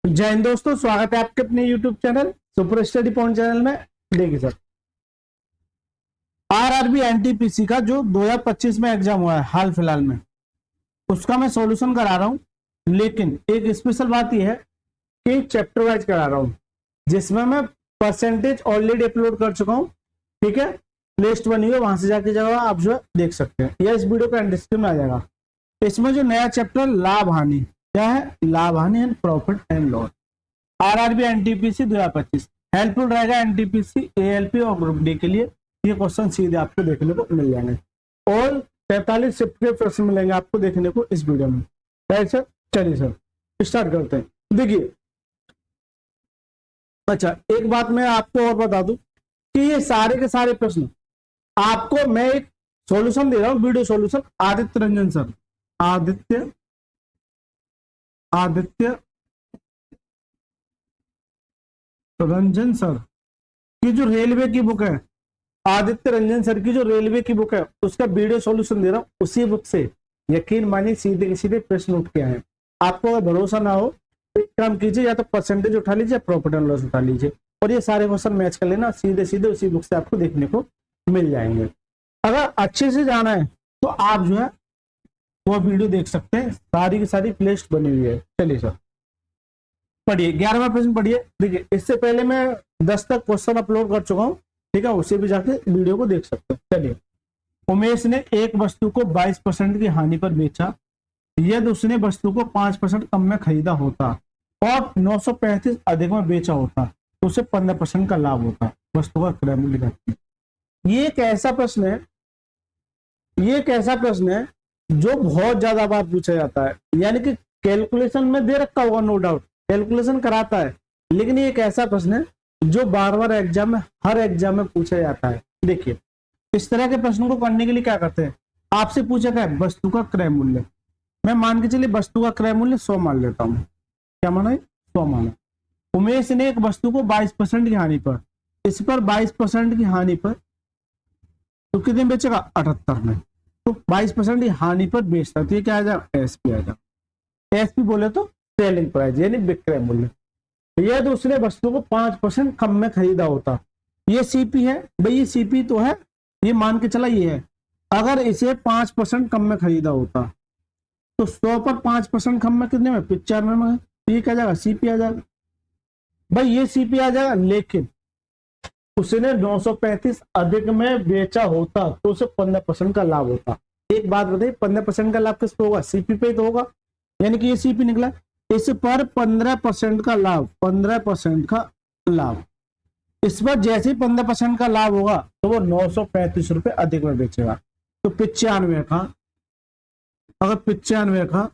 जय हिंद दोस्तों, स्वागत है आपके अपने YouTube channel super study point channel में। देखिए सर, आरआरबी एनटीपीसी का जो 2025 में एग्जाम हुआ है हाल फिलहाल में, उसका मैं सॉल्यूशन करा रहा हूं। लेकिन एक स्पेशल बात यह है कि चैप्टर वाइज करा रहा हूं, जिसमें मैं परसेंटेज ऑलरेडी अपलोड कर चुका हूं। ठीक है, लिस्ट बनी हुई है, वहां से जाके जगह आप जो देख सकते हैं, या इस वीडियो का डिस्क्रिप्शन में आ जाएगा। इसमें जो नया चैप्टर लाभ हानि, क्या है, लाभ हानि and profit and loss, RRB NTPC 2025 helpful रहेगा एनटीपीसी, एएलपी और ग्रुप डी के लिए। ये क्वेश्चन सीधे आपको देखने को मिल जाएंगे। और 43 शिफ्ट के प्रश्न मिलेंगे आपको देखने को इस वीडियो में। राइट सर, चलिए सर स्टार्ट करते हैं। देखिए, अच्छा एक बात मैं आपको और बता दूं कि ये सारे के सारे प्रश्न आपको मैं एक सॉल्यूशन दे रहा हूं, video solution. Aditya Ranjan sir, Aditya Ranjan sir की जो रेलवे की बुक है, आदित्य रंजन सर की जो रेलवे की बुक है, उसका वीडियो सॉल्यूशन दे रहा हूं। उसी बुक से यकीन मानिए सीधे के सीधे प्रश्न उठ के आए। आपको अगर भरोसा ना हो, एक काम कीजिए, या तो परसेंटेज उठा लीजिए, प्रॉफिट एंड लॉस उठा लीजिए, और ये सारे क्वेश्चन मैच कर लेना। सीधे सीधे उसी बुक से आपको देखने को मिल जाएंगे। अगर अच्छे से जाना है तो आप जो है वो वीडियो देख सकते हैं, सारी की सारी प्लेलिस्ट बनी हुई है। चलिए सर पढ़िए, 11वां प्रश्न पढ़िए। देखिए, इससे पहले मैं 10 तक क्वेश्चन अपलोड कर चुका हूँ। ठीक है, उसे भी जाके वीडियो को देख सकते हैं। चलिए, उमेश ने एक वस्तु को 22% की हानि पर बेचा यदि उसने वस्तु को 5% कम में खरीदा होता और 935 अधिक में बेचा होता तो उसे 15% का लाभ होता। वस्तु का क्रय मूल्य घटती। ये एक ऐसा प्रश्न है, ये एक ऐसा प्रश्न है जो बहुत ज्यादा बार पूछा जाता है। यानी कि कैलकुलेशन में दे रखा होगा, नो डाउट कैलकुलेशन कराता है, लेकिन ये एक ऐसा प्रश्न है जो बार बार एग्जाम में, हर एग्जाम में पूछा जाता है। देखिए, इस तरह के प्रश्नों को करने के लिए क्या करते हैं, आपसे पूछा गया वस्तु का क्रय मूल्य। मैं मान के चलिए वस्तु का क्रय मूल्य 100 मान लेता हूं। क्या माना है, 100 माना। उमेश ने एक वस्तु को 22% की हानि पर, इस पर 22% की हानि पर तो कितने बेचेगा, 78 में। तो 22% की हानि पर बेचता है, तो ये क्या आ जाएगा, एसपी आ जाएगा। एसपी बोले तो सेलिंग प्राइस यानी विक्रय मूल्य। यदि उसने वस्तु को 5% कम में खरीदा होता, ये सीपी है भाई, ये सीपी तो है, ये मान के चला ये है। अगर इसे 5% कम में खरीदा होता तो 100 पर 5% कम में कितने में, 95 में। ये क्या जाएगा, सीपी आ जाएगा भाई, ये सीपी आ जाएगा। लेकिन उसने 935 अधिक में बेचा होता तो उसे 15% का लाभ होता। एक बात बताइए, 15% का लाभ किस पे होगा, सीपी पे तो होगा। यानी कि ये सीपी निकला, इस पर 15% का लाभ, 15% का लाभ। इस पर जैसे ही 15% का लाभ होगा तो वो 935 रुपए अधिक में बेचेगा। तो 95 का, अगर 95 का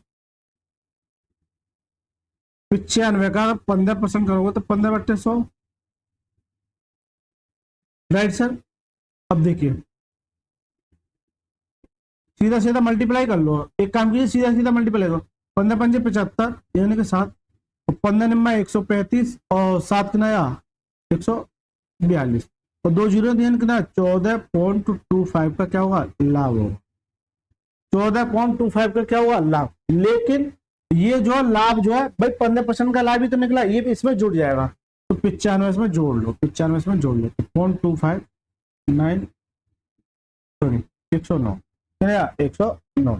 15% करोगे तो 15/100। Right sir. अब देखिए, सीधा सीधा मल्टीप्लाई कर लो। एक काम कीजिए, सीधा सीधा मल्टीप्लाई करो। 15×5 = 75 यानी कि 7, 15 निम्मा 135 और 7 नया 142 और 2 जीरो यानी कितना, 14.25 का क्या होगा, लाभ होगा। 14.25 का क्या होगा, लाभ। लेकिन ये जो लाभ जो है भाई 15% का लाभ ही तो निकला, ये भी इसमें जुड़ जाएगा। तो 95 इसमें जोड़ लो, 95 इसमें जोड़ लो, 0.25 9 सॉरी 109 109।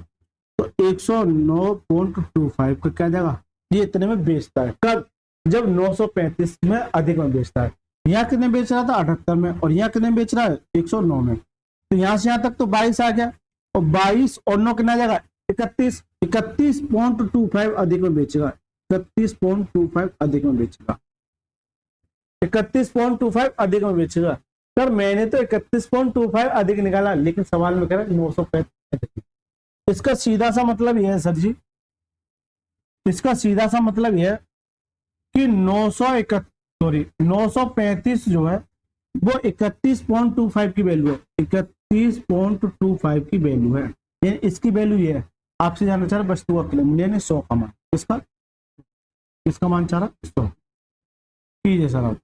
तो 109.25 का क्या जाएगा, ये इतने में बेचता है। कब, जब 935 में अधिक में बेचता है। यहाँ कितने बेच रहा था, 78 में, और यहाँ कितने बेच रहा है, 109 में। तो यहाँ से यहाँ तक तो 22 आ गया, और 22 और 9 कितना जाएगा, 31। 31.25 अधिक में बेचेगा, 31.25 अधिक में बेचेगा, 31.25 अधिक में बेचेगा। सर मैंने तो 31.25 अधिक निकाला, लेकिन सवाल में कह रहा है 935। इसका सीधा सा मतलब यह है सर जी, इसका सीधा सा मतलब यह है कि 935 जो है वो 31.25 की वैल्यू है, 31.25 की वैल्यू है। यानी इसकी वैल्यू ये है। आपसे जानना चाह रहा वस्तु का क्रय मूल्य 100 का मान, इसका मान चाह रहा 100। कीजिए सर आप,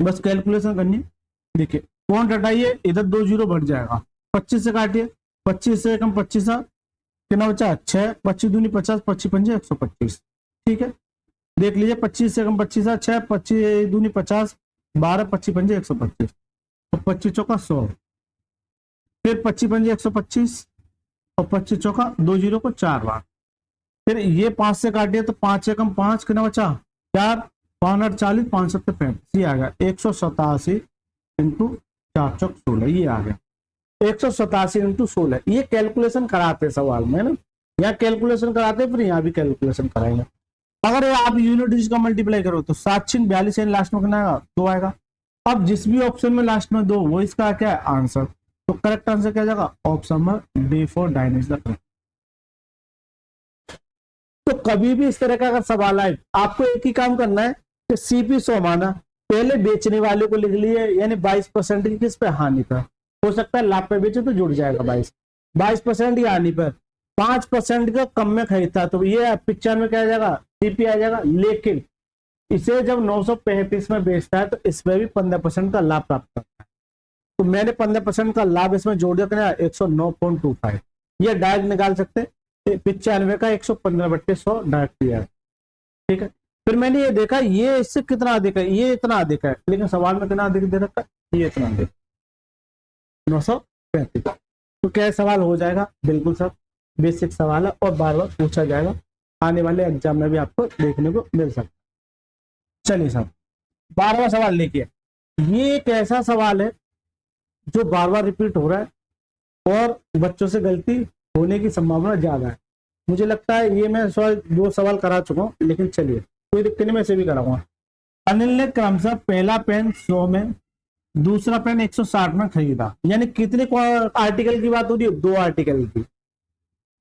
बस कैलकुलेशन करनी है। देखिए, पॉइंट हटाइए, इधर 2 जीरो बढ़ जाएगा, 25 से काटिए, 25 से कम 25 कितना बचा, 6, 25 दूनी 50, 25 पंजे 125। ठीक है, देख लीजिए 25 से कम 25 6, 25 दूनी 50, 12 25 पंजे 125, तो 25 चौका 100, फिर 25 पंजे 125 और 25 चौका 2 जीरो को 4 बार, फिर ये 5 से काटिए तो 5 से कम 5 कितना बचा 4, 540 5 सत्तर 35, ये आ गया 187 इंटू 4 चौक 16, ये आ गया 187 इंटू 16। ये कैलकुलेशन कराते सवाल में ना, यहाँ कैलकुलेशन कराते फिर यहाँ भी कैलकुलेशन कराएंगे। अगर आप यूनिट डिजिट का मल्टीप्लाई करो तो 7 6 42 लास्ट में कितना आएगा 2 आएगा। अब जिस भी ऑप्शन में लास्ट में 2 वो इसका क्या है आंसर, तो करेक्ट आंसर क्या जाएगा option number D for dine is the correct. तो कभी भी इस तरह का अगर सवाल आए आपको एक ही काम करना है कि सीपी 100 माना, पहले बेचने वाले को लिख लिए यानी 22% की किस पे हानि पर, हो सकता है लाभ पे बेचे तो जुड़ जाएगा 22% या हानि पर, 5% का कम में खरीदता तो ये 95 क्या आ जाएगा सीपी आ जाएगा। लेकिन इसे जब 935 में बेचता है तो इसमें भी 15% का लाभ प्राप्त करता है, तो मैंने 15% का लाभ इसमें जोड़ दिया कितना 109.25, ये डायरेक्ट निकाल सकते 95 का 115/100 डायरेक्ट दिया है, ठीक है। फिर मैंने ये देखा ये इससे कितना अधिक है, ये इतना अधिक है, लेकिन सवाल में कितना अधिक दे रखा है ये इतना अधिक 935, तो क्या सवाल हो जाएगा बिल्कुल सर बेसिक सवाल है और बार बार पूछा जाएगा, आने वाले एग्जाम में भी आपको देखने को मिल सकता है। चलिए सर 12वां सवाल देखिए, ये एक ऐसा सवाल है जो बार बार रिपीट हो रहा है और बच्चों से गलती होने की संभावना ज्यादा है। मुझे लगता है ये मैं 2 सवाल करा चुका हूं, लेकिन चलिए कोई दिक्कत नहीं मैं से भी कराऊंगा। अनिल ने क्रमशः पहला पेन 100 में दूसरा पेन 160 में खरीदा, यानी कितने आर्टिकल की बात हो रही है 2 आर्टिकल की।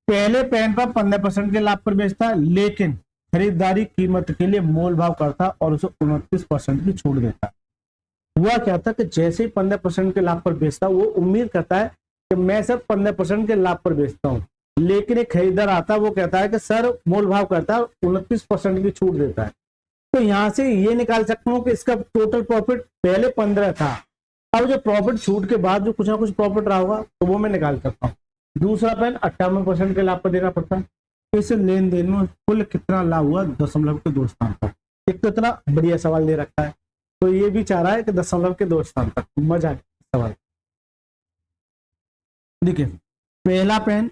पहले पेन पर 15% के लाभ पर बेचता है, लेकिन खरीदारी कीमत के लिए मोल भाव करता और उसे 29% की छूट देता। हुआ क्या था कि जैसे ही 15% के लाभ पर बेचता वो उम्मीद करता है कि मैं सिर्फ 15% के लाभ पर बेचता हूँ, लेकिन एक खरीदार आता है वो कहता है कि सर मोल भाव करता है 29% की छूट देता है। तो यहां से ये निकाल सकता हूँ कि इसका टोटल प्रॉफिट पहले 15 था, अब जो प्रॉफिट छूट के बाद जो कुछ ना कुछ प्रॉफिट रहा होगा तो वो मैं निकाल सकता हूँ। दूसरा पेन 58% के लाभ पर देना पड़ता है, तो इस लेन देन में कुल कितना लाभ हुआ 0.2 स्थान पर। एक तो इतना बढ़िया सवाल दे रखा है, तो ये भी चाह रहा है कि 0.2 स्थान तक, मजा है सवाल। देखिए पहला पेन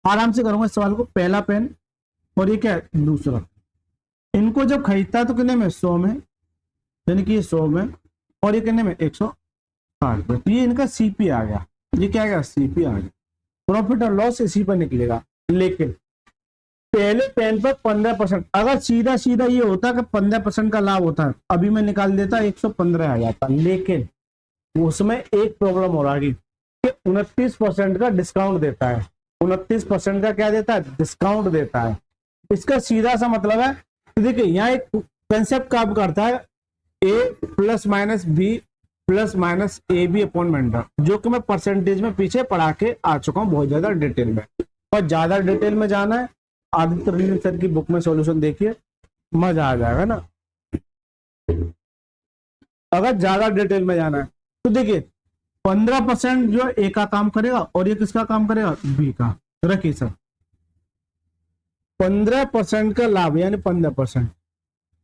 आराम से करूंगा इस सवाल को, पहला पेन और ये क्या है दूसरा, इनको जब खरीदता है तो कितने में 100 में, यानी कि ये 100 में और ये कितने में 160 में, तो ये इनका सीपी आ गया, ये क्या आ गया सीपी आ गया। प्रॉफिट और लॉस इसी पर निकलेगा, लेकिन पहले पेन पर 15%, अगर सीधा सीधा ये होता कि 15% का लाभ होता है अभी मैं निकाल देता 115 आ जाता, लेकिन उसमें एक प्रॉब्लम हो रहा है कि 29% का डिस्काउंट देता है, 29% का क्या देता है डिस्काउंट देता है। इसका सीधा सा मतलब है, देखिए यहाँ एक कंसेप्ट काम करता है A plus minus B plus minus A B upon मेंडर, जो कि मैं परसेंटेज में पीछे पढ़ा के आ चुका हूँ बहुत ज्यादा डिटेल में, और ज्यादा डिटेल में जाना है आदित्य रंजन सर की बुक में सॉल्यूशन देखिए मजा आ जाएगा ना। अगर ज्यादा डिटेल में जाना है तो देखिए 15% जो ए का काम करेगा और ये किसका काम करेगा बी का, तो रखिए सर 15% का लाभ यानी 15%,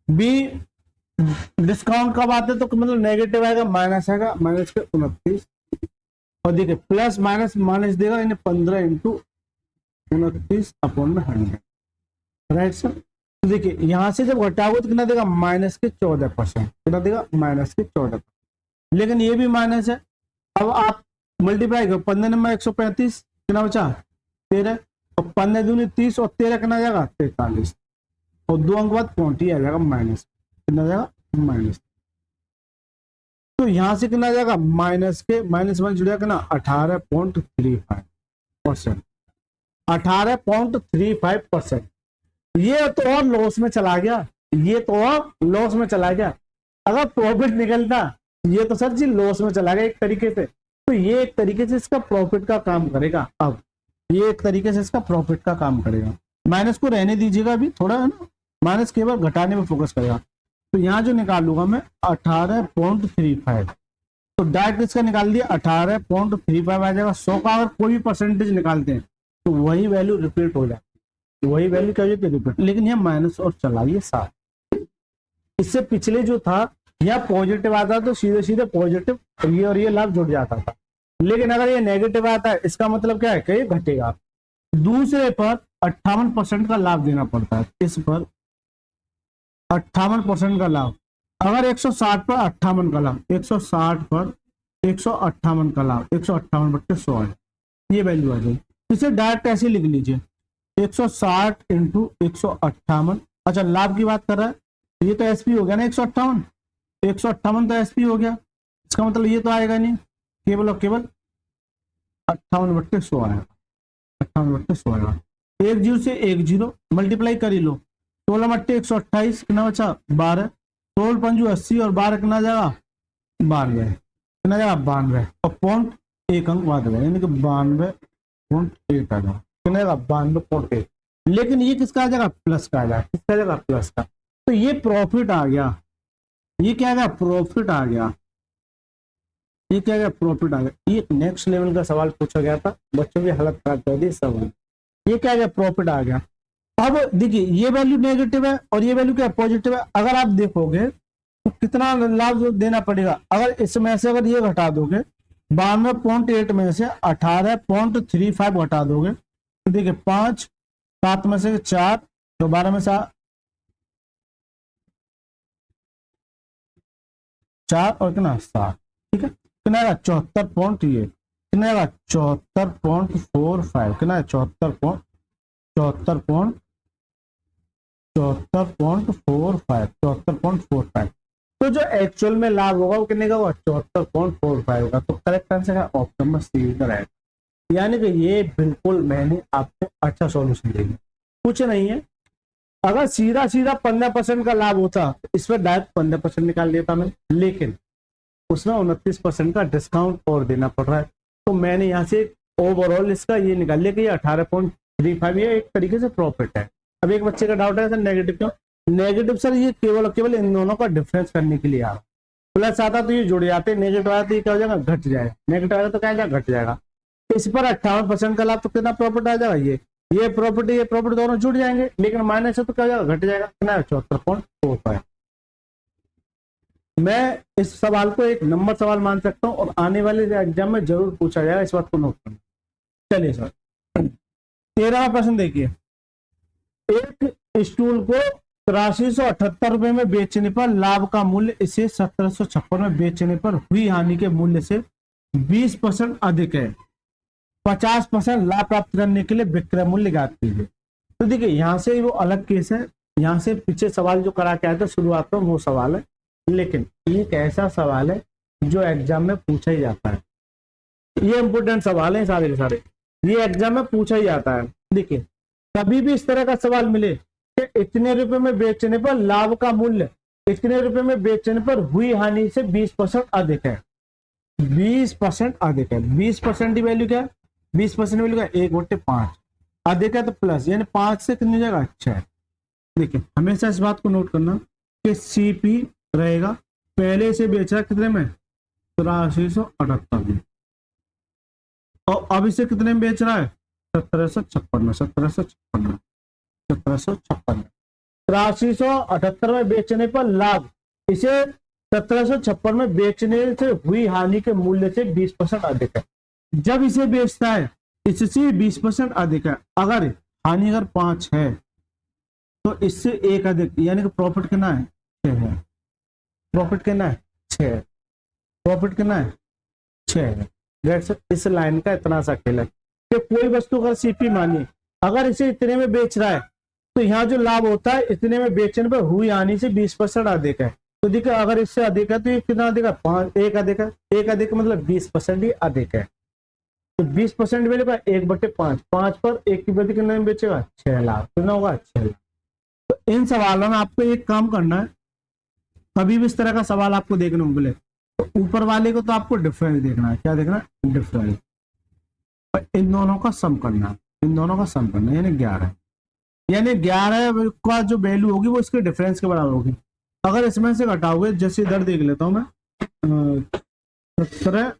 बी डिस्काउंट कब आते तो मतलब नेगेटिव आएगा माइनस आएगा, माइनस के 29, और देखिए प्लस माइनस माइनस देगा यानी 15 इंटू 29 अपॉन में 100, राइट सर। तो देखिए यहां से जब घटाओगे तो कितना देगा माइनस के 14%, कितना देगा माइनस के 14%, लेकिन ये भी माइनस है। अब आप मल्टीप्लाई करो 15 नंबर 135 कितना बचा 13, और 15 दूनी 30 और 13 कितना जाएगा 43, और 2 अंक बाद 20 आ जाएगा माइनस, कितना जाएगा माइनस। तो यहां से कितना जाएगा माइनस के माइनस में जुड़ेगा कितना 18.35%, 18.35%। ये तो और लॉस में चला गया, ये तो और लॉस में चला गया। अगर प्रॉफिट निकलता ये तो सर जी लॉस में चला गया एक तरीके से, तो ये एक तरीके से इसका प्रॉफिट का काम करेगा। अब ये एक तरीके से इसका प्रॉफिट का काम करेगा, माइनस को रहने दीजिएगा अभी थोड़ा है ना, माइनस केवल घटाने में फोकस करेगा। तो यहाँ जो निकाल लूंगा मैं 18.35, तो डायरेक्ट इसका निकाल दिया 18.35 आ जाएगा। 100 का अगर कोई भी परसेंटेज निकालते हैं तो वही वैल्यू रिपीट हो जाती है, वही वैल्यू क्या हो जाती है रिपीट, लेकिन यहाँ माइनस और चला ये 7। इससे पिछले जो था यहाँ पॉजिटिव आता तो सीधे सीधे पॉजिटिव ये और ये लाभ जुड़ जाता था, लेकिन अगर ये नेगेटिव आता है इसका मतलब क्या है कि ये घटेगा। दूसरे पर 58% का लाभ देना पड़ता है, इस पर 58% का लाभ। अगर 160 पर 58 का लाभ, 160 पर 158 का लाभ, 158/100 है, ये वैल्यू आ जाएगी। इसे डायरेक्ट ऐसे लिख लीजिए 160 इंटू 158। अच्छा लाभ की बात कर रहा है, ये तो एसपी हो गया ना 158, 158 तो एसपी हो गया, इसका मतलब ये तो आएगा नहीं, केवल और केवल 58/100 आएगा, 58/100 आएगा। 1 0 से 1 0 मल्टीप्लाई कर ही लो, 16 मट्टे 128 कितना बचा 12, 16 पंजू 80 और 12 कितना जाएगा 92, कितना जाएगा 92 और पॉइंट 1 अंक बाद में, यानी कि 92.8 आ जाएगा, कितना जाएगा 92.8। लेकिन ये किसका आ जाएगा प्लस का आ जाएगा, किसका आ जाएगा प्लस का। तो ये प्रॉफिट आ गया, ये क्या आ गया प्रॉफिट आ गया, ये क्या गया प्रॉफिट आ गया। ये नेक्स्ट लेवल का सवाल पूछा गया था, बच्चों की हालत खराब कर दी सवाल। ये क्या गया प्रॉफिट आ गया। अब देखिए ये वैल्यू नेगेटिव है और ये वैल्यू क्या पॉजिटिव है, अगर आप देखोगे तो कितना लाभ देना पड़ेगा। अगर इसमें से अगर ये घटा दोगे 92.8 में से 18.35 घटा दोगे तो देखिए 5, 7 में से 4 तो 12 में से 4 और कितना 7, ठीक है कितना 74 पॉइंट, ये कितना 74.45, कितना 74.45। तो जो एक्चुअल में लाभ होगा वो कितने का होगा 74.45 होगा। तो करेक्ट आंसर है ऑप्शन नंबर सी का रहेगा, यानी कि ये बिल्कुल मैंने आपको अच्छा सॉल्यूशन दे दिया, कुछ नहीं है। अगर सीधा सीधा 15% का लाभ होता तो इस पर डायरेक्ट 15% निकाल लेता मैं, लेकिन उसमें 29% का डिस्काउंट और देना पड़ रहा है। तो मैंने यहाँ से ओवरऑल इसका ये निकाल लिया कि ये 18.35 ये एक तरीके से प्रॉफिट है। अब एक बच्चे का डाउट है सर नेगेटिव क्यों, नेगेटिव सर ये केवल केवल इन दोनों का डिफरेंस करने के लिए आ रहा। प्लस आता तो ये जुड़ जाते, नेगेटिव आया तो ये क्या हो जाएगा घट जाएगा, नेगेटिव आया तो क्या जाएगा घट जाएगा। इस पर 58% का लाभ तो कितना प्रॉफिट आ जाएगा, ये प्रॉफिट दोनों जुड़ जाएंगे, लेकिन माइनस है तो क्या हो जाएगा घट जाएगा, कितना 74.45। मैं इस सवाल को एक नंबर सवाल मान सकता हूं और आने वाले एग्जाम में जरूर पूछा जाएगा, इस बात को नोट करना। चलिए सर 13वां प्रश्न देखिए, एक स्टूल को 8378 रुपए में बेचने पर लाभ का मूल्य इसे 1756 में बेचने पर हुई हानि के मूल्य से 20% अधिक है, 50% लाभ प्राप्त करने के लिए विक्रय मूल्य ज्ञात कीजिए। तो देखिए यहां से वो अलग केस है, यहां से पीछे सवाल जो करा के आया था शुरुआत में वो सवाल है, लेकिन एक ऐसा सवाल है जो एग्जाम में पूछा ही जाता है। ये इंपोर्टेंट सवाल है सारे के सारे, ये एग्जाम में पूछा ही जाता है। देखिए कभी भी इस तरह का सवाल मिले कि इतने रुपए में बेचने पर लाभ का मूल्य इतने रुपए में बेचने पर हुई हानि से 20% अधिक है, 20% अधिक है, 20% की वैल्यू क्या है 20% वैल्यू क्या 1/5 अधिक है तो प्लस, यानी 5 से कितनी जगह 6। देखिए हमेशा इस बात को नोट करना कि सीपी रहेगा पहले से बेच रहा कितने में 8378 में और अब इसे कितने में बेच रहा है 1756 में, 8378 में बेचने पर लाभ इसे 1756 में बेचने से हुई हानि के मूल्य से 20% अधिक है। जब इसे बेचता है इससे 20% अधिक है, अगर हानि अगर 5 है तो इससे 1 अधिक, यानी कि प्रॉफिट कितना है 6 है, प्रॉफिट कितना है 6, प्रॉफिट कितना है 6 है। इस लाइन का इतना सा खेल है कि कोई वस्तु अगर सीपी मानिए अगर इसे इतने में बेच रहा है तो यहाँ जो लाभ होता है इतने में बेचने पर हुई हानि से 20% अधिक है। तो देखिए अगर इससे अधिक है तो ये कितना अधिक है 5, 1 अधिक है, 1 अधिक मतलब 20% ही अधिक है। तो 20% मिलेगा 1/5, 5 पर 1 की वृद्धि कितने में बेचेगा 6 लाख, कितना होगा 6 लाख। तो इन सवालों में आपको एक काम करना है, कभी भी इस तरह का सवाल आपको देखने को मिले तो ऊपर वाले को तो आपको डिफरेंस देखना है, क्या देखना है डिफरेंस, और इन दोनों का सम करना, इन दोनों का सम करना, यानी 11, यानी 11 का जो वैल्यू होगी वो इसके डिफरेंस के बराबर होगी। अगर इसमें से घटाओगे, जैसे इधर देख लेता हूं मैं 17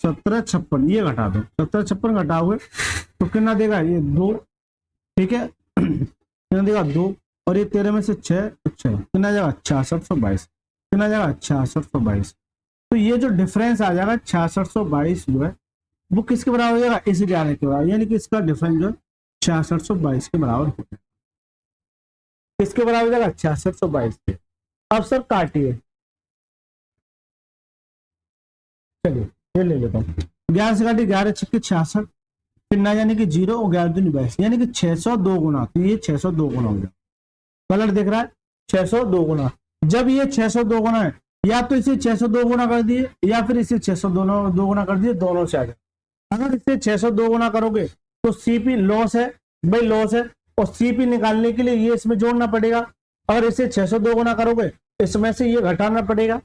1756 ये घटा दो, 1756 घटाओगे तो कितना देगा ये 2, ठीक है कितना देगा 2, और ये 13 में से 6 तो 6 कितना जाएगा 6622, कितना जाएगा 6622। तो ये जो डिफरेंस आ जाएगा 6622 जो है वो किसके बराबर हो जाएगा, इस 11 के बराबर, यानी कि इसका डिफरेंस जो है 6622 के बराबर हो जाएगा। किसके बराबर हो जाएगा 6622 के। अब सर काटिए, चलिए ये ले लेता हूँ, 11 से काटिए, 11 छक्के 66, फिर ना यानी कि 0 और 11 दूनी 22, यानी कि 602 गुना, तो ये 602 गुना हो जाएगा। कलर दिख रहा है 602 गुना। जब ये 602 गुना है, या तो इसे 602 गुना कर दिए या फिर इसे 602 गुना कर दिए, दोनों से आ जाए। अगर इसे 602 गुना करोगे तो सीपी लॉस है, भाई लॉस है, और सीपी निकालने के लिए ये इसमें जोड़ना पड़ेगा। अगर इसे 602 गुना करोगे इसमें से ये घटाना पड़ेगा।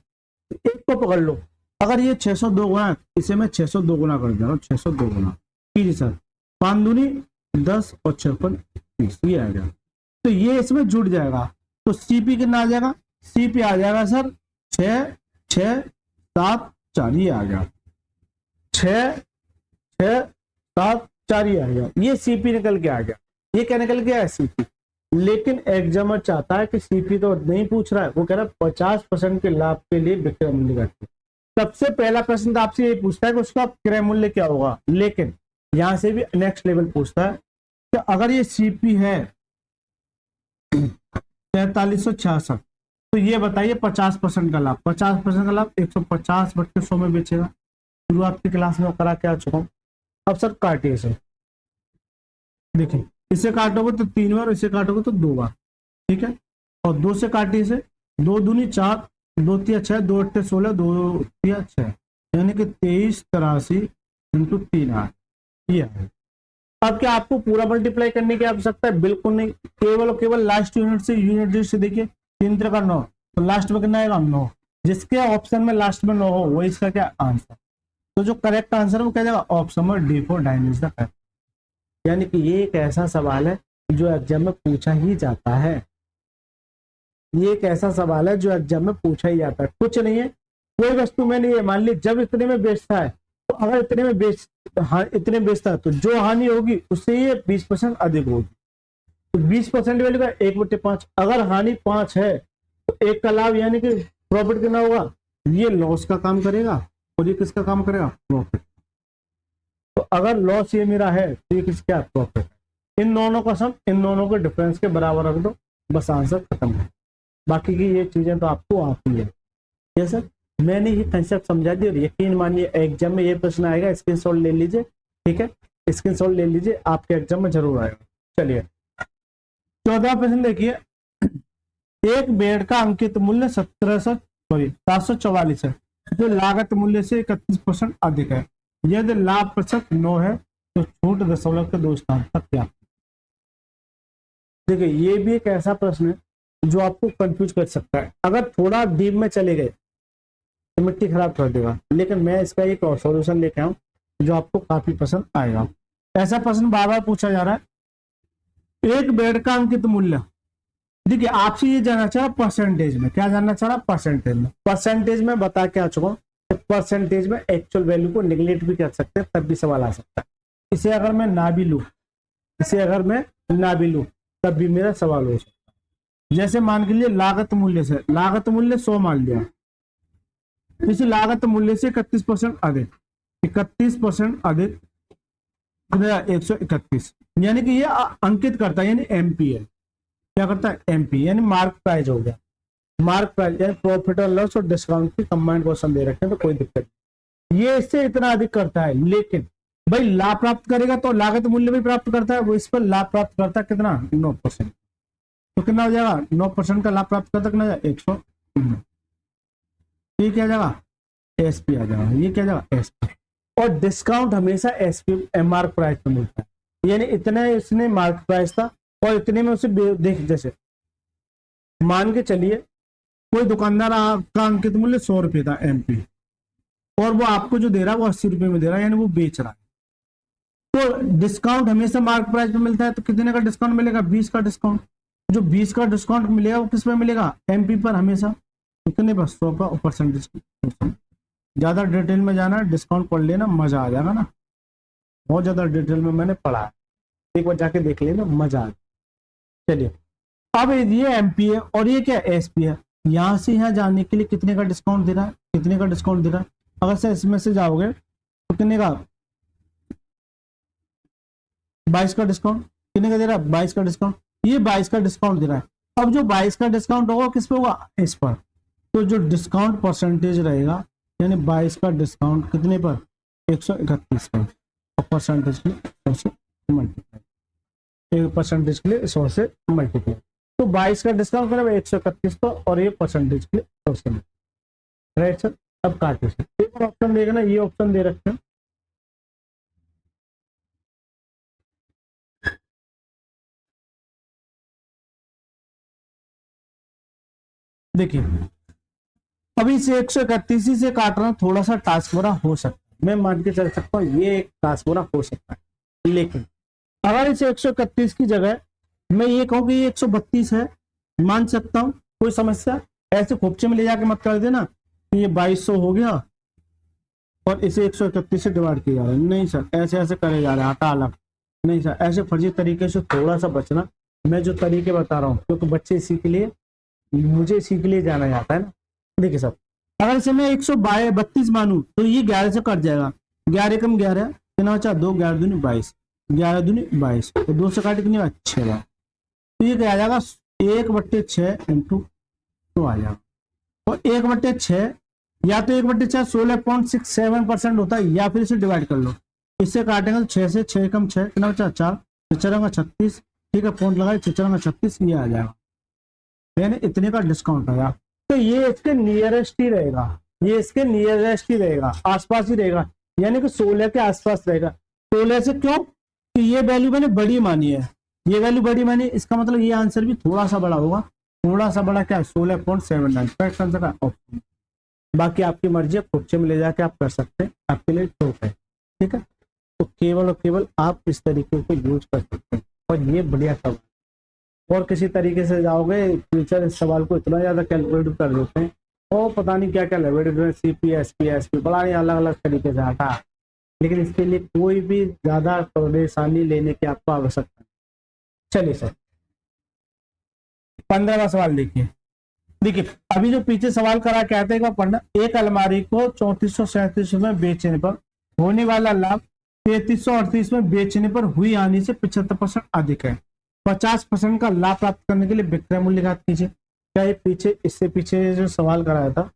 एक को पकड़ लो, अगर ये 602 गुना है इसे मैं 602 गुना कर दे रहा हूँ, 602 गुना कीजिए सर, 5 दूनी 10 और 56 30, ये आ गया। तो ये इसमें जुड़ जाएगा, तो सीपी कितना आ जाएगा, सीपी आ जाएगा सर 6 6 7 4, ये आ गया 6 6 7 4, ये आ गया। ये सीपी निकल के आ गया। ये क्या निकल गया है, सीपी। लेकिन एग्जामर चाहता है कि सीपी तो नहीं पूछ रहा है, वो कह रहा है 50% के लाभ के लिए विक्रय मूल्य घटते। सबसे पहला प्रश्न तो आपसे ये पूछता है कि उसका क्रय मूल्य क्या होगा, लेकिन यहां से भी नेक्स्ट लेवल पूछता है कि अगर ये सीपी है 4366, तो ये बताइए 50% का लाभ, 50% का लाभ 150/100 में बेचेगा। शुरुआत की क्लास में करा के आ चुका हूं। अब सर काटिए इसे, देखिए इसे काटोगे तो 3 बार, इसे काटोगे तो 2 बार, ठीक है। और 2 से काटिए इसे, 2 दूनी 4, 2 तिया 6, 2 अट्ठे 16, 2 तिया 6, यानी कि 2383 × 3 8, ये है। अब क्या आपको पूरा मल्टीप्लाई करने की आवश्यकता है, बिल्कुल नहीं, केवल और केवल लास्ट यूनिट से, यूनिट डिजिट से देखिए 3 का 9, तो लास्ट में कितना आएगा 9। जिसके ऑप्शन में लास्ट में 9 हो वही इसका क्या आंसर। तो जो करेक्ट आंसर है वो क्या जाएगा, ऑप्शन में D4 9 इज द करेक्ट। यानी कि ये एक ऐसा सवाल है जो एग्जाम में पूछा ही जाता है, ये एक ऐसा सवाल है जो एग्जाम में पूछा ही जाता है। कुछ नहीं है, कोई वस्तु में नहीं है, मान ली जब इतने में बेचता है, तो अगर इतने में इतने बेचता है तो जो हानि होगी उससे ये 20% अधिक होगी। तो 20% वैल्यू का 1/5। अगर हानि 5 है तो 1 का लाभ, यानी कि प्रॉफिट कितना होगा, ये लॉस का काम करेगा और ये किसका काम करेगा, प्रॉफिट। तो अगर लॉस ये मेरा है तो ये किसका प्रॉफिट। इन दोनों का सम इन दोनों के डिफरेंस के बराबर रख दो, बस आंसर खत्म है। बाकी की ये चीजें तो आपको आती है। ये सर मैंने ये कंसेप्ट समझा दिया और यकीन मानिए एग्जाम में ये प्रश्न आएगा, स्क्रीनशॉट ले लीजिए, ठीक है, स्क्रीनशॉट ले लीजिए, आपके एग्जाम में जरूर आएगा। चलिए 14वां प्रश्न देखिए, एक बेड का अंकित मूल्य 744 है जो लागत मूल्य से 31% अधिक है। यदि लाभ प्रतिशत 9 है तो छूट दशमलव के 2 स्थान तक क्या। देखिए ये भी एक ऐसा प्रश्न है जो आपको कंफ्यूज कर सकता है। अगर थोड़ा डीप में चले गए तो मिट्टी खराब कर देगा, लेकिन मैं इसका एक और सॉल्यूशन लेके आऊं जो आपको काफी पसंद आएगा। ऐसा प्रश्न बार बार पूछा जा रहा है, एक बेड का अंकित मूल्य। देखिए आपसे ये जानना चाह रहा परसेंटेज में, क्या जानना चाह रहा परसेंटेज में। परसेंटेज में बता के आ चुका हूँ, परसेंटेज में एक्चुअल वैल्यू को निगलेक्ट भी कर सकते हैं, तब भी सवाल आ सकता है। इसे अगर मैं ना भी लूं, इसे अगर मैं ना भी लूं तब भी मेरा सवाल हो सकता है। जैसे मान के लिए लागत मूल्य से, लागत मूल्य 100 मान लिया, इस लागत मूल्य से 31% अधिक, 31% अधिक 131, यानी कि ये अंकित करता है, यानी एमपी है। क्या करता है, एमपी, यानी मार्क प्राइस हो गया। मार्क प्राइस यानी प्रॉफिट और लॉस और डिस्काउंट की कंबाइंड क्वेश्चन दे रखे हैं तो कोई दिक्कत नहीं। ये इससे इतना अधिक करता है, लेकिन भाई लाभ प्राप्त करेगा तो लागत मूल्य भी प्राप्त करता है, वो इस पर लाभ प्राप्त करता है कितना, 9%। तो कितना हो जाएगा, 9% का लाभ प्राप्त करता कितना, 100। ये क्या जाएगा, एसपी आ जाएगा, ये क्या जाएगा, एसपी। और डिस्काउंट हमेशा एसपी मार्क प्राइस पे मिलता है, यानी इतने इसने मार्क प्राइस था और इतने में उसे देख, जैसे मान के चलिए कोई दुकानदार का अंकित मूल्य 100 रुपये था एमपी, और वो आपको जो दे रहा है वो 80 रुपये में दे रहा है, यानी वो बेच रहा है। तो डिस्काउंट हमेशा मार्क प्राइस पे मिलता है, तो कितने का डिस्काउंट मिलेगा, 20 का डिस्काउंट। जो 20 का डिस्काउंट मिलेगा वो किस पे मिलेगा, एमपी पर हमेशा। कितने पर, 100 का परसेंटेज। ज्यादा डिटेल में जाना है, डिस्काउंट पढ़ लेना, मजा आ जाएगा ना। बहुत ज्यादा डिटेल में मैंने पढ़ा है, एक बार जाके देख लेना, मजा आ जाए। चलिए, अब ये एमपी है और ये क्या एसपी है। यहां से यहाँ जाने के लिए कितने का डिस्काउंट दे रहा है, कितने का डिस्काउंट दे रहा है। अगर से इसमें से जाओगे तो कितने का, 22 का डिस्काउंट। कितने का दे रहा है, 22 का डिस्काउंट। ये 22 का डिस्काउंट दे रहा है। अब जो 22 का डिस्काउंट होगा किस पे होगा, इस पर। तो जो डिस्काउंट परसेंटेज रहेगा, यानी 22 का डिस्काउंट कितने पर, 131 पर, और परसेंटेज के लिए 100 से मल्टीप्लाई, परसेंटेज के लिए 100 से मल्टीप्लाई। तो 22 का डिस्काउंट करेगा 131 पर, और ये परसेंटेज के लिए 100 से मल्टीप्लाई। Right sir. अब काटे सर, एक और ऑप्शन देगा ना, ये ऑप्शन दे रखे हैं, देखिए अभी से 131 से काट रहा हूं, थोड़ा सा टास्क बुरा हो सकता है, मैं मान के चल सकता हूँ ये एक टास्क बुरा हो सकता है। लेकिन अगर इसे 131 की जगह मैं ये कहूँ कि ये 132 है, मान सकता हूँ, कोई समस्या। ऐसे खोपचे में ले जाके मत कर देना कि ये 2200 हो गया और इसे 131 से डिवाइड किया जा रहा है, नहीं सर, ऐसे ऐसे करे जा रहे हैं, हटा अलग, नहीं सर, ऐसे फर्जी तरीके से थोड़ा सा बचना। मैं जो तरीके बता रहा हूँ, क्योंकि बच्चे इसी के लिए, मुझे इसी के लिए जाना जाता है ना। देखिए सर, अगर इसे मैं 132 मानू तो ये 11 से कट जाएगा, 11 कम 11 कितना बचा, 2, 11 दूनी 22, 11 दूनी 22, तो 2 से काट कितनी बात, 6 बार। तो ये क्या आ जाएगा, 1/6 इंटू 2 आ जाएगा। और 1/6 या तो 1/6 16.67% होता है, या फिर इसे डिवाइड कर लो, इससे काटेंगे तो 6 से 6 कम 6 कितना बचा, 4, 6 36, ठीक है, पॉइंट लगाए, 6 36, ये आ जाएगा, यानी इतने का डिस्काउंट आया। तो ये इसके नियरेस्ट ही रहेगा, ये इसके नियरेस्ट ही रहेगा, आसपास ही रहेगा, यानी कि 16 के आसपास रहेगा। 16 से क्यों, कि ये वैल्यू मैंने बड़ी मानी है, ये वैल्यू बड़ी मानी, इसका मतलब ये आंसर भी थोड़ा सा बड़ा होगा। थोड़ा सा बड़ा क्या, 16.79 करेक्ट आंसर का ऑप्शन। बाकी आपकी मर्जी है, खुच्चे में ले जाके आप कर सकते हैं, आपके लिए टॉप है, ठीक है। तो केवल और केवल आप इस तरीके को यूज कर सकते हैं, और ये बढ़िया सवाल। और किसी तरीके से जाओगे टीचर इस सवाल को इतना ज्यादा कैलकुलेट कर देते हैं, और पता नहीं क्या क्या लेवल, सीपी एसपी एसपी बड़ा ही अलग अलग तरीके से आता है। लेकिन इसके लिए कोई भी ज्यादा परेशानी लेने की आपको आवश्यकता नहीं। चलिए सर, 15वां सवाल देखिए। देखिए अभी जो पीछे सवाल करा कहते हैं पढ़ना, एक अलमारी को 3437 में बेचने पर होने वाला लाभ 3338 में बेचने पर हुई हानि से 75% अधिक है। 50% का लाभ प्राप्त करने के लिए विक्रय मूल्य ज्ञात कीजिए। क्या ये पीछे, इससे पीछे जो सवाल कराया था,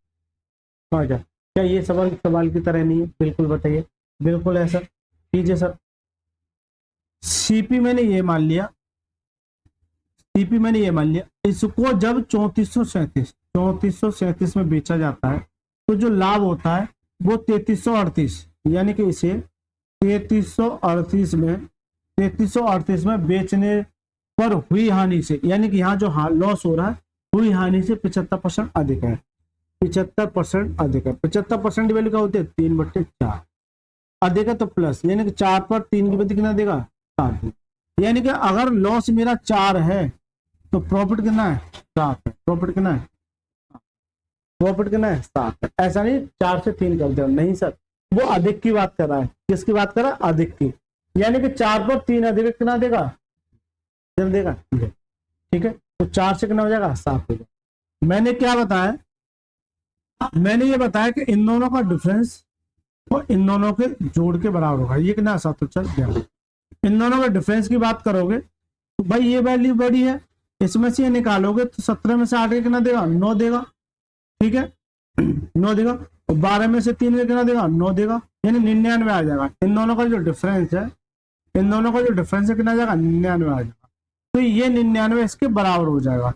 क्या ये सवाल की तरह नहीं है? बिल्कुल बताइए, बिल्कुल ऐसा कीजिए सर। सीपी मैंने ये मान लिया, सीपी मैंने ये मान लिया, इसको जब 3437 में बेचा जाता है तो जो लाभ होता है वो 3338, यानी कि इसे 3338 में बेचने पर हुई हानि से, यानी कि यहाँ जो लॉस हो रहा है हुई हानि से 75% अधिक है, 75% अधिक है। 75% वैल्यू क्या होती है, 3/4 अधिक है, तो प्लस, यानी कि 4 पर 3 की वृद्धि कितना देगा, 7। यानी कि अगर लॉस मेरा 4 है तो प्रॉफिट कितना है, 7 है। प्रॉफिट कितना है, 7 है। ऐसा नहीं 4 से 3 कर दो, नहीं सर, वो अधिक की बात कर रहा है। किसकी बात कर रहा है, अधिक की, यानी कि 4 पर 3 अधिक कितना देगा, जब देगा, ठीक है। तो 4 से कितना हो जाएगा, 7 हो जाएगा। मैंने क्या बताया, मैंने ये बताया कि इन दोनों का डिफरेंस और इन दोनों के जोड़ के बराबर होगा। ये कितना, 7 चल गया। इन दोनों का डिफरेंस की बात करोगे तो भाई ये वैल्यू बड़ी है, इसमें से ये निकालोगे तो 17 में से 8 कितना देगा, 9 देगा, ठीक है, 9 देगा। और 12 में से 3 कितना देगा, 9 देगा, यानी 99 आ जाएगा। इन दोनों का जो डिफरेंस है, इन दोनों का जो डिफरेंस है कितना जाएगा, 99 आ जाएगा। तो ये 99 इसके बराबर हो जाएगा,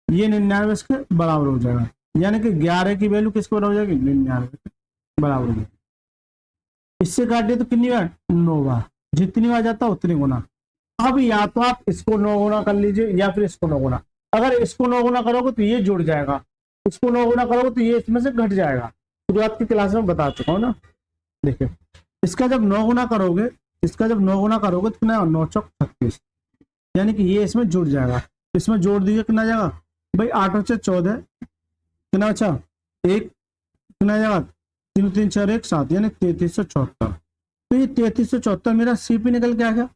ये 99 इसके बराबर हो जाएगा, यानी कि 11 की वैल्यू किसके बराबर हो जाएगी, 99 के बराबर हो जाएगी। इससे काटिए तो कितनी बार, 9 बार, जितनी बार जाता उतनी गुना। अब या तो आप इसको 9 गुना कर लीजिए या फिर इसको 9 गुना। अगर इसको 9 गुना करोगे तो ये जुड़ जाएगा, इसको 9 गुना करोगे तो ये इसमें से घट जाएगा। शुरुआत की क्लास में बता चुका हूँ ना। देखिए इसका जब 9 गुना करोगे, इसका जब 9 गुना करोगे तो कितना, 9 चौक 36, यानी कि ये इसमें जुड़ जाएगा। इसमें जोड़ दीजिए, कितना जाएगा भाई, 8 से 14 कितना, अच्छा 1 कितना जाएगा 3 3 4 1 7 यानी 3374। तो ये 3374 मेरा सीपी निकल के आ गया,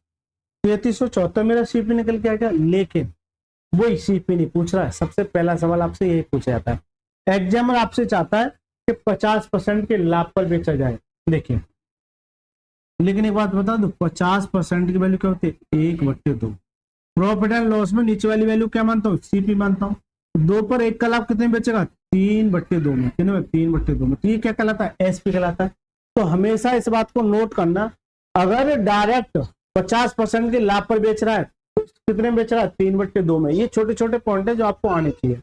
3374 मेरा सीपी निकल के आ गया। लेकिन वही सीपी नहीं पूछ रहा है। सबसे पहला सवाल आपसे यही पूछा जाता है, एग्जामर आपसे चाहता है कि 50% के लाभ पर बेचा जाए। देखिए, लेकिन एक बात बता दो, 50% की वैल्यू क्या होती है? 1/2। प्रॉफिट एंड लॉस में नीचे वाली वैल्यू क्या मानता हूँ? सीपी मानता हूँ। 2 पर 1 का लाभ कितने बचेगा? 3/2 में। कितने में? 3/2 में। तो ये क्या कहलाता है? एसपी कहलाता है। तो हमेशा इस बात को नोट करना, अगर डायरेक्ट 50% के लाभ पर बेच रहा है तो कितने में बेच रहा है? 3/2 में। ये छोटे छोटे पॉइंट है जो आपको आने चाहिए।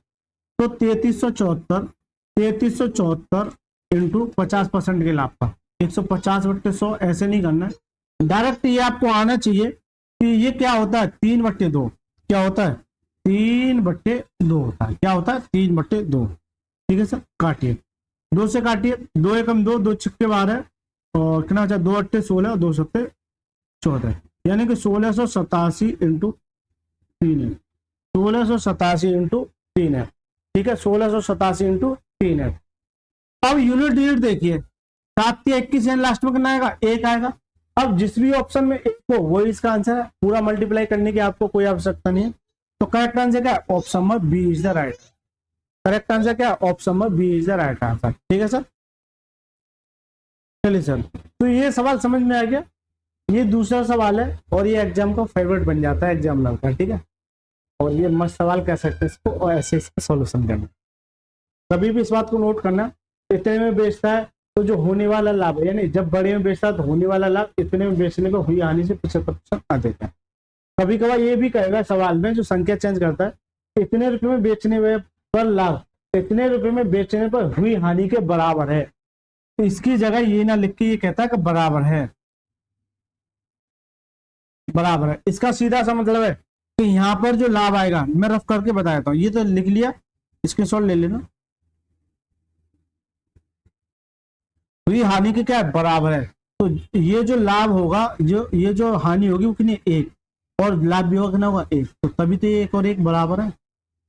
तो 3374 इंटू 50% के लाभ का 150/100 ऐसे नहीं करना है। डायरेक्ट ये आपको आना चाहिए कि ये क्या होता है? 3/2। क्या होता है? 3/2 होता है। क्या होता है? 3/2। ठीक है सर, काटिए, 2 से काटिए, 2 एकम 2, 2 छक्के 12 और कितना बचा? 2 8 16 और 2 7 14, यानी कि 1687 इंटू 3 है। 1687 इंटू 3 है। ठीक है, 1687 इंटू 3 है। अब यूनिट डिजिट देखिए, 7 के 21 लास्ट में कितना आएगा? 1 आएगा। अब जिस भी ऑप्शन में 1 हो वही इसका आंसर है। पूरा मल्टीप्लाई करने की आपको कोई आवश्यकता नहीं है। तो करेक्ट आंसर क्या है? Option number B is the right. Correct answer क्या है? Option number B is the right answer. ठीक है सर, चलिए सर, तो ये सवाल समझ में आ गया। ये दूसरा सवाल है और ये एग्जाम का फेवरेट बन जाता है एग्जामिनर का। ठीक है, और ये मस्त सवाल कह सकते हैं इसको, और ऐसे इसका सॉल्यूशन करना। कभी भी इस बात को नोट करना, इतने में बेचता है तो जो होने वाला लाभ है, यानी जब बड़े में बेचता है तो होने वाला लाभ इतने में बेचने पर हुई हानि से 75% अधिक है। कभी कभार ये भी कहेगा सवाल में, जो संख्या चेंज करता है, इतने रुपए में बेचने पर लाभ इतने रुपए में बेचने पर हुई हानि के बराबर है। तो इसकी जगह ये ना लिख के ये कहता है कि बराबर है, बराबर है। इसका सीधा सा मतलब है कि यहाँ पर जो लाभ आएगा, मैं रफ करके बता देता हूँ, ये तो लिख लिया, स्क्रीनशॉट ले लेना। हुई हानि के क्या है? बराबर है। तो ये जो लाभ होगा, जो ये जो हानि होगी वो कितनी? 1, और लाभ भी होगा कितना? होगा 1। तो तभी तो 1 और 1 बराबर है,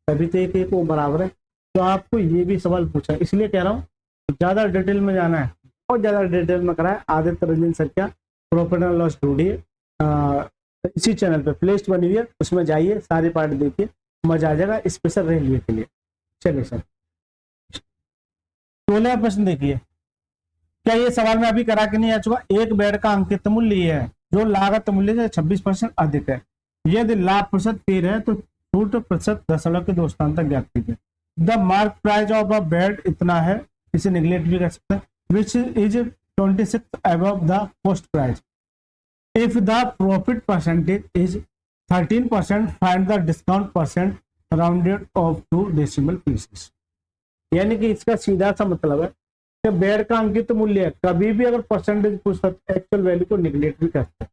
तभी तो 1 वो बराबर है। तो आपको ये भी सवाल पूछा है, इसलिए कह रहा हूँ ज्यादा डिटेल में जाना है, बहुत ज्यादा डिटेल में कराए आदित्य रंजन सर क्या प्रॉफिट एंड लॉस ढूंढिए। इसी चैनल पे प्लेलिस्ट बनी हुई है, उसमें जाइए, सारे पार्ट देखिए, मजा आ जाएगा स्पेशल रेलवे के लिए। चलिए सर, 16वां प्रश्न देखिए, क्या ये सवाल में अभी करा के नहीं आ चुका? एक बेड का अंकित मूल्य ये है जो लागत मूल्य से 26% अधिक है। यदि लाभ प्रतिशत 13 है तो छूट प्रतिशत 0.2 के 2 स्थान तक ज्ञात कीजिए। The mark price of a bed इतना है, इसे निगलेक्ट भी कर सकते हैं, which is 26 above the cost price. If the profit percentage is 13%, find the discount percent rounded off to decimal places. यानी कि इसका सीधा सा मतलब है कि बेड का अंकित मूल्य है, कभी भी अगर परसेंटेज पूछता है एक्चुअल वैल्यू को निगलेक्ट भी करते हैं।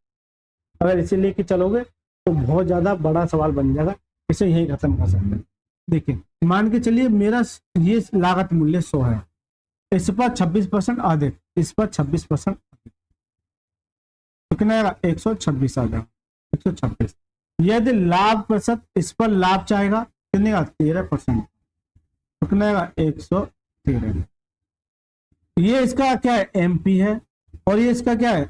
अगर इसे लेके चलोगे तो बहुत ज्यादा बड़ा सवाल बन जाएगा, इसे यही खत्म कर सकते हैं। देखिए, मान के चलिए मेरा ये लागत मूल्य 100 है, इस पर 26% अधिक, इस पर 26% अधिक, तो कितना आएगा? 126 आ जाएगा, 126। यदि लाभ प्रतिशत, इस पर लाभ चाहेगा कितने का? 13%, तो कितना आएगा? 113। ये इसका क्या है? एमपी है, और ये इसका क्या है?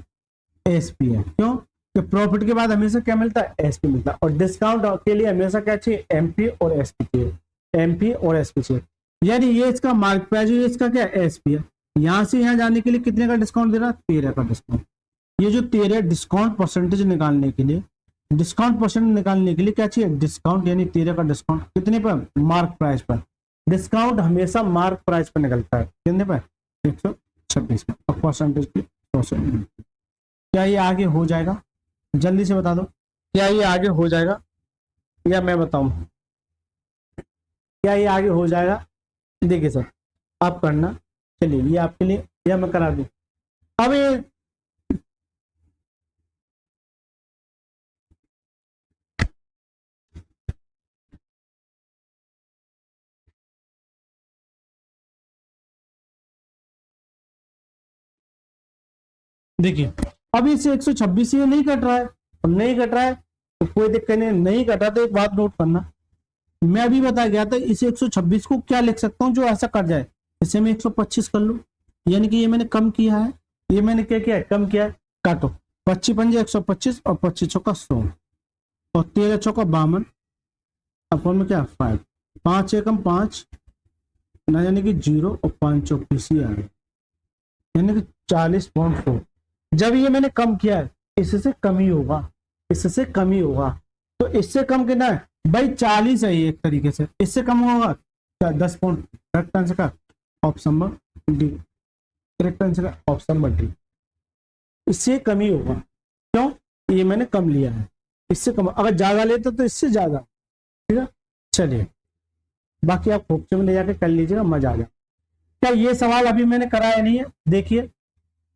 एसपी है। क्यों? कि प्रॉफिट के बाद हमेशा क्या मिलता है? एसपी मिलता है, और डिस्काउंट के लिए हमेशा क्या चाहिए? एमपी और एसपी चाहिए, एमपी और एसपी चाहिए। यानी ये इसका मार्क प्राइस, ये इसका क्या है? एसपी है। यहां से यहां जाने के लिए कितने का डिस्काउंट दे रहा? 13 का डिस्काउंट। ये जो 13 डिस्काउंट परसेंटेज निकालने के लिए, डिस्काउंट परसेंट निकालने के लिए क्या चाहिए? डिस्काउंट, यानी 13 का डिस्काउंट कितने पर? मार्क प्राइस पर। डिस्काउंट हमेशा मार्क प्राइस पर निकलता है, कितने पर? 126 में। और परसेंटेज की 100%। क्या ये आगे हो जाएगा? जल्दी से बता दो, क्या ये आगे हो जाएगा या मैं बताऊं? क्या ये आगे हो जाएगा? देखिए सर, आप करना, चलिए ये आपके लिए, या मैं करा दूं? अब ये देखिए, अब इसे 126 ये नहीं कट रहा है, अब नहीं कट रहा है तो कोई दिक्कत नहीं, नहीं कटा तो एक बात नोट करना, मैं अभी बता गया था इसे 126 को क्या लिख सकता हूं जो ऐसा कट जाए, इसे मैं 125 कर लूं, यानी कि ये मैंने कम किया है, ये मैंने क्या किया है, कम किया है। काटो, 25 पंजे 125 और 25 चौका 100 और 13 चौका 52 अपन में क्या 5, 5 एकम 5 ना, यानी कि 0 और 5 चौक पीसी आ गए, यानी कि 40.4। जब ये मैंने कम किया है, इससे कम ही होगा, इससे कम ही होगा। तो इससे कम कितना है भाई, 40 है ये एक तरीके से, इससे कम होगा क्या 10 पॉइंट। करेक्ट आंसर का option number D, correct answer का ऑप्शन नंबर डी, इससे कम ही होगा। क्यों, ये मैंने कम लिया है, इससे कम। अगर ज्यादा लेते तो इससे ज्यादा, ठीक है। चलिए, बाकी आप फोक्चर में ले जाके कर लीजिएगा, मजा आ जाए। क्या ये सवाल अभी मैंने कराया नहीं है, देखिए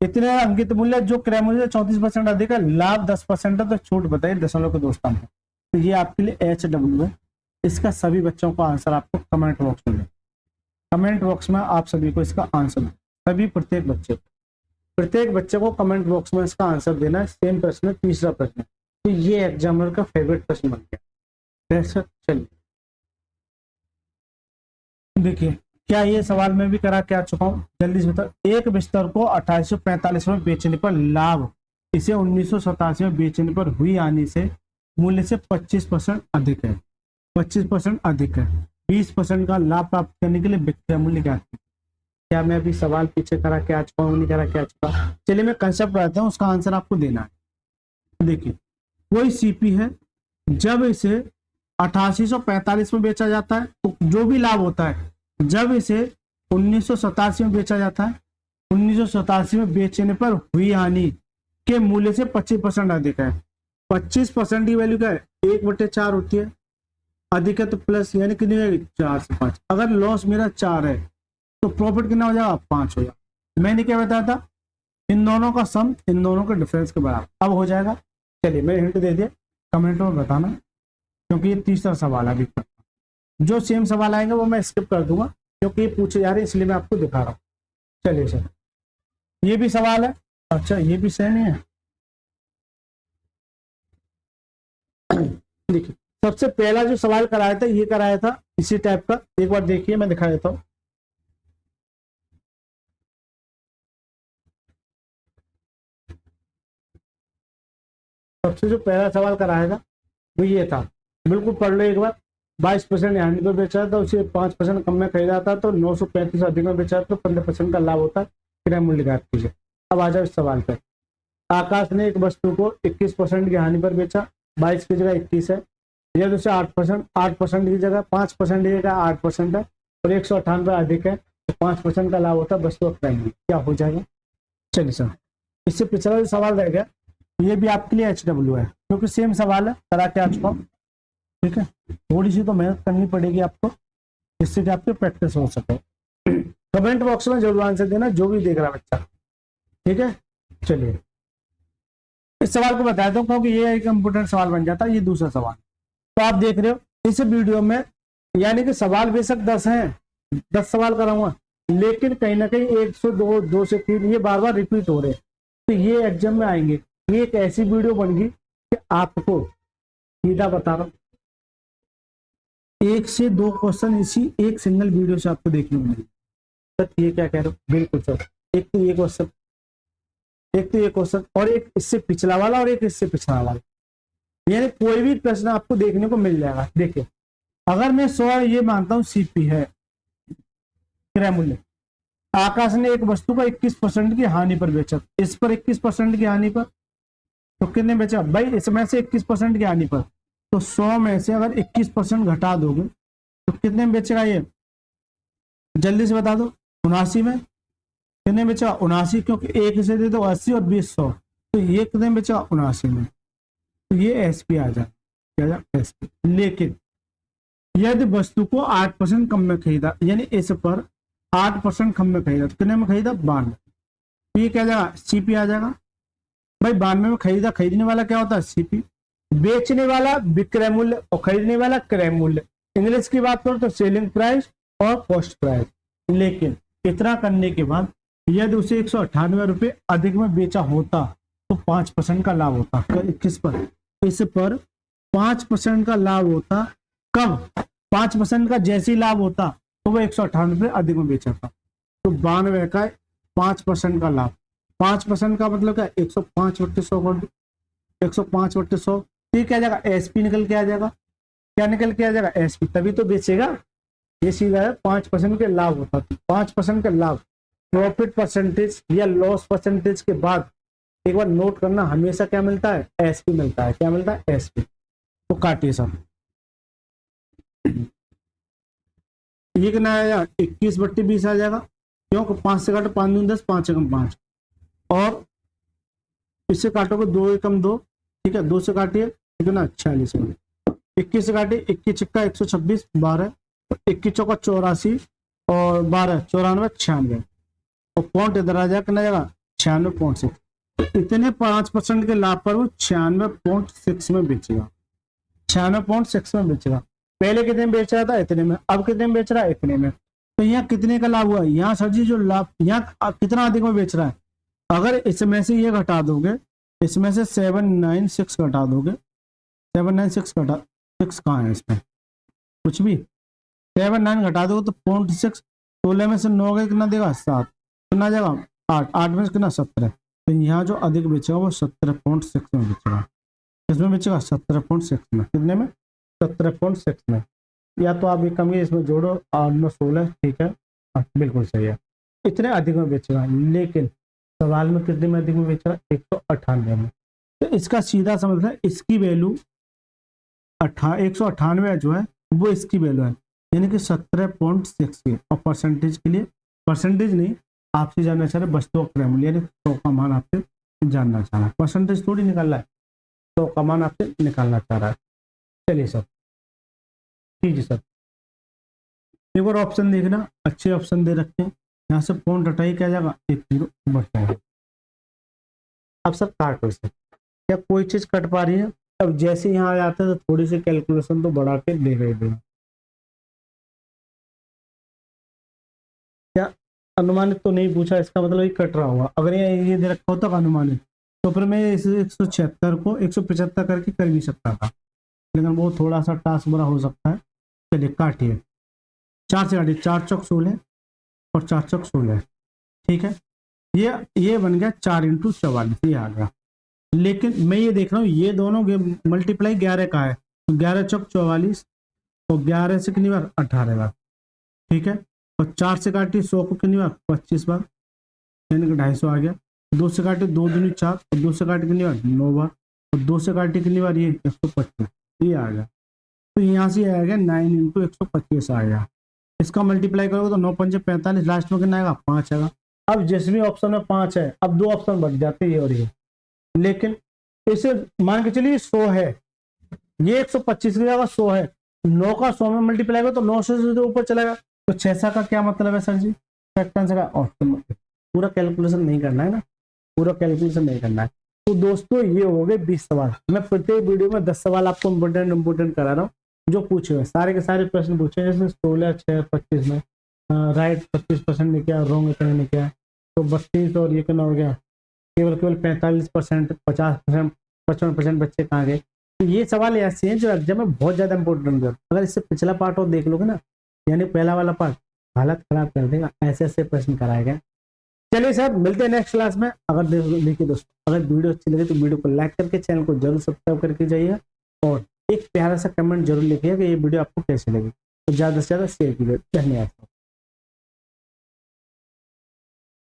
इतने अंकित मूल्य जो क्रय मूल्य 34% अधिक है, लाभ 10% है, तो छूट बताइए दशमलव के 2 स्थान पर। तो ये आपके लिए HW है। इसका सभी बच्चों का आंसर आपको कमेंट बॉक्स में, कमेंट बॉक्स में आप सभी को इसका आंसर, सभी प्रत्येक बच्चे को कमेंट बॉक्स में इसका आंसर देना है। सेम प्रश्न, तीसरा प्रश्न, तो ये एग्जामिनर का फेवरेट प्रश्न बन गया। चलिए देखिए, क्या ये सवाल मैं भी करा के आ चुका हूं, जल्दी से बताओ। एक बिस्तर को 1845 में बेचने पर लाभ, इसे 1987 में बेचने पर हुई हानि से मूल्य से 25% अधिक है, 25% अधिक है। 20% का लाभ प्राप्त करने के लिए विक्रय मूल्य क्या है। क्या मैं अभी सवाल पीछे करा के आ चुका हूँ, नहीं करा के आ चुका। चलिए मैं कंसेप्ट बताता हूँ, उसका आंसर आपको देना है। देखिए, कोई सीपी है, जब इसे 8845 में बेचा जाता है तो जो भी लाभ होता है, जब इसे 1987 में बेचा जाता है, 1987 में बेचने पर हुई हानि के मूल्य से 25% अधिक है। 25% की वैल्यू क्या है, 1/4 होती है, अधिक है तो प्लस, यानी कितनी रहेगी 4 से 5। अगर लॉस मेरा 4 है तो प्रॉफिट कितना हो जाएगा, 5 हो जाएगा। मैंने क्या बताया था, इन दोनों का सम इन दोनों के डिफरेंस के बराबर अब हो जाएगा। चलिए मैं हिंट दे दिया, कमेंट में बताना, क्योंकि ये तीसरा सवाल है। अभी जो सेम सवाल आएंगे वो मैं स्किप कर दूंगा, क्योंकि ये पूछे जा रहे हैं, इसलिए मैं आपको दिखा रहा हूँ। चलिए सर, ये भी सवाल है, अच्छा ये भी सेम ही है। देखिए, सबसे पहला जो सवाल कराया था, ये कराया था इसी टाइप का, एक बार देखिए मैं दिखा देता हूँ। सबसे जो पहला सवाल कराया था वो ये था, बिल्कुल पढ़ लो एक बार। 22% हानि पर बेचा था, उसे 5% कम में खरीदा था, तो 935 अधिक में बेचा तो 15% का लाभ होता है, क्रय मूल्य ज्ञात कीजिए। अब आ जाओ इस सवाल पर। आकाश ने एक वस्तु को 21% की हानि पर बेचा, 22 की जगह 21 है, यदि उसे 8% की जगह 5% की जगह 8% है और 198 अधिक है, तो 5% का लाभ होता है वस्तु क्रय मूल्य, क्या हो जाएगा। चलिए सर, इससे पिछला जो सवाल रहेगा ये भी आपके लिए HW है, क्योंकि सेम सवाल है, करा के आ चुका हूं। ठीक है, थोड़ी सी तो मेहनत करनी पड़ेगी आपको, जिससे कि आपकी प्रैक्टिस हो सके। कमेंट बॉक्स में जरूर आंसर देना जो भी देख रहा बच्चा, ठीक है। चलिए इस सवाल को बताता हूँ, क्योंकि ये एक इंपोर्टेंट सवाल बन जाता है। ये दूसरा सवाल, तो आप देख रहे हो इस वीडियो में, यानी कि सवाल बेशक 10 हैं, 10 सवाल कराऊंगा, लेकिन कहीं ना कहीं 1 से 2, 2 से 3 ये बार बार रिपीट हो रहे हैं, तो ये एग्जाम में आएंगे। ये एक ऐसी वीडियो बन गई कि आपको सीधा बता रहा हूं, 1 से 2 क्वेश्चन इसी एक सिंगल वीडियो से आपको देखने को मिलेगा। सर ये क्या कह रहे हो, बिल्कुल सर। एक तो ये क्वेश्चन, एक तो ये क्वेश्चन, और एक इससे पिछला वाला, और एक इससे पिछला वाला, यानी कोई भी प्रश्न आपको देखने को मिल जाएगा। देखिए, अगर मैं 100 ये मानता हूं सीपी है क्रय मूल्य, आकाश ने एक वस्तु का 21% की हानि पर बेचा, इस पर 21% की हानि पर, तो कितने बेचा भाई, इसमें से 21% की हानि पर, तो 100 में से अगर 21% घटा दोगे तो कितने में बेचेगा ये, जल्दी से बता दो। 79 में। कितने में बेचेगा, 79, क्योंकि एक से दे दो 80 और 20 100, तो ये कितने में बेचेगा, 79 में। तो ये एसपी आ जाए, क्या एसपी। लेकिन यदि वस्तु को 8% कम में खरीदा, यानी इस पर 8% कम में खरीदा, तो कितने में खरीदा, 92, तो ये क्या जाएगा, सीपी आ जाएगा। भाई 92 में खरीदा, खरीदने वाला क्या होता है, सीपी, बेचने वाला विक्रय मूल्य और खरीदने वाला क्रय मूल्य। इंग्लिश की बात करो तो सेलिंग प्राइस और कॉस्ट प्राइस। लेकिन इतना करने के बाद यदि उसे 198 रुपये अधिक में बेचा होता तो 5% का लाभ होता। किस पर, इस पर 5% का लाभ होता। कब, 5% का जैसे ही लाभ होता तो वो 198 रुपये अधिक में बेचा था, तो 92 का 105% का लाभ। 5% का मतलब क्या, 105 बट्टे 100 कर दो, 105 बट्टे 100, तो क्या आ जाएगा, एसपी निकल के आ जाएगा। क्या निकल के आ जाएगा, एसपी, तभी तो बेचेगा। ये सीधा है 5% के लाभ होता है। 5% का लाभ प्रॉफिट परसेंटेज या लॉस परसेंटेज के बाद एक बार नोट करना, हमेशा क्या मिलता है, एसपी मिलता है। क्या मिलता है, एसपी। तो काटिए सब। ये कितना आएगा, 21 बट्टे 20 आ जाएगा। क्यों, 5 से काटो, 5 दूनी 10, 5 एकम 5, और इससे काटोगे 2 एकम 2, ठीक है, 2 से काटिए, कितना 46 में। 21 से काटिए, 21 चिक्का 126, 12, 21 चौका 84, और 12 94 96, और पॉइंट इधर आ जाएगा, कितना जाएगा, 96.6। इतने 5% के लाभ पर वो 96.6 में बेचेगा। 96.6 में बेचेगा। पहले कितने में बेच रहा था, इतने में, अब कितने में बेच रहा है, इतने में। तो यहाँ कितने का लाभ हुआ, यहाँ सर जी जो लाभ, यहाँ कितना अधिक में बेच रहा है। अगर इसमें से ये घटा दोगे, इसमें से 796 घटा दोगे, 796 घटा, 6 कहाँ है इसमें, कुछ भी, 7 घटा दोगे तो 0.6, 16 में से 9 कितना देगा, 7, कितना जाएगा 8, 8 में से कितना 17। तो यहाँ जो अधिक बेचेगा वो 17.6 में बेचेगा। किसमें बेचेगा, 17.6 में। कितने में, 17.6 में। या तो आप ये कमी इसमें जोड़ो, 8 में 16, ठीक है, बिल्कुल सही है, इतने अधिक में बेचेगा। लेकिन सवाल में कितने में अधिक में बेच रहा है, 198 में। तो इसका सीधा समझ है, इसकी वैल्यू 198 जो है वो इसकी वैल्यू है, यानी कि 17.6 की। और परसेंटेज के लिए, परसेंटेज नहीं, आपसे जानना चाह रहे वस्तुओं का क्रय मूल्य, यानी 100 का मान आपसे जानना चाह रहा है, परसेंटेज थोड़ी निकाल रहा है, 100 का मान आपसे निकालना चाह रहा है। चलिए सर, ठीक है सर। एक और ऑप्शन देखना, अच्छे ऑप्शन दे रखे हैं, यहाँ से पॉइंट हटाई, क्या जाएगा, 1 0 बढ़ जाएगा। अब सर काटो इसे, क्या कोई चीज कट पा रही है। अब जैसे यहाँ आ जाते हैं तो थोड़ी सी कैलकुलेशन तो बढ़ा के देगा ही देगा। क्या अनुमानित तो नहीं पूछा, इसका मतलब ये कट रहा होगा। अगर ये दे रखा होता अनुमानित, तो फिर मैं इस 176 को 175 करके कर भी सकता था, लेकिन वो थोड़ा सा टास्क बड़ा हो सकता है। चलिए काटिए, 4 से काटिए, 4 चौक 16 और 4 चौक 16, ठीक है। ये बन गया 4 × 44, ये आ गया। लेकिन मैं ये देख रहा हूँ ये दोनों मल्टीप्लाई 11 का है, तो 11 चौक 44, और 11 से कितनी बार, 18 बार, ठीक है। और 4 से काटिए 100 को कितनी बार, 25 बार, यानी कि 250 आ गया। 2 से काटिए 2 दूनी 4, और 2 से काटिए कितनी बार, 9 बार, और 2 से काटिए कितनी बार, ये 125, ये आ गया। तो यहाँ से आ गया 9 × 125 आ गया। इसका मल्टीप्लाई करोगे तो 9 × 5 = 45, लास्ट में कितना आएगा, 5 आएगा। अब जिस भी ऑप्शन में 5 है, अब 2 ऑप्शन बढ़ जाते हैं, ये और ये। लेकिन इसे मान के चलिए 100 है, ये 125 की जगह 100 है, 9 का 100 में मल्टीप्लाई करो तो 9 से ऊपर चलेगा। तो 6 का क्या मतलब है सर जी, करेक्ट आंसर का ऑप्शन। पूरा कैलकुलेशन नहीं करना है ना, पूरा कैलकुलेशन नहीं करना है। तो दोस्तों ये हो गए 20 सवाल। मैं प्रत्येक वीडियो में 10 सवाल आपको इंपोर्टेंट करा रहा हूँ, जो पूछे हुए सारे के सारे प्रश्न पूछे, जैसे 16, 6, 25 में राइट 25% ने किया, रॉन्ग इतने ने किया, तो 32 और ये कितना हो गया, केवल 45%, 50%, 55% बच्चे कहाँ गए। तो ये सवाल ऐसे हैं जो एग्जाम में बहुत ज्यादा इंपॉर्टेंट है। अगर इससे पिछला पार्ट और देख लोगे ना, यानी पहला वाला पार्ट, हालत खराब कर देगा, ऐसे ऐसे प्रश्न कराए गए। चलिए सर, मिलते हैं नेक्स्ट क्लास में। अगर देखिए दोस्तों, अगर वीडियो अच्छी लगे तो वीडियो को लाइक करके चैनल को जरूर सब्सक्राइब करके जाइए, और एक प्यारा सा कमेंट जरूर लिखिएगा कि ये वीडियो आपको कैसी लगी, तो ज्यादा से ज्यादा शेयर कीजिए। धन्यवाद।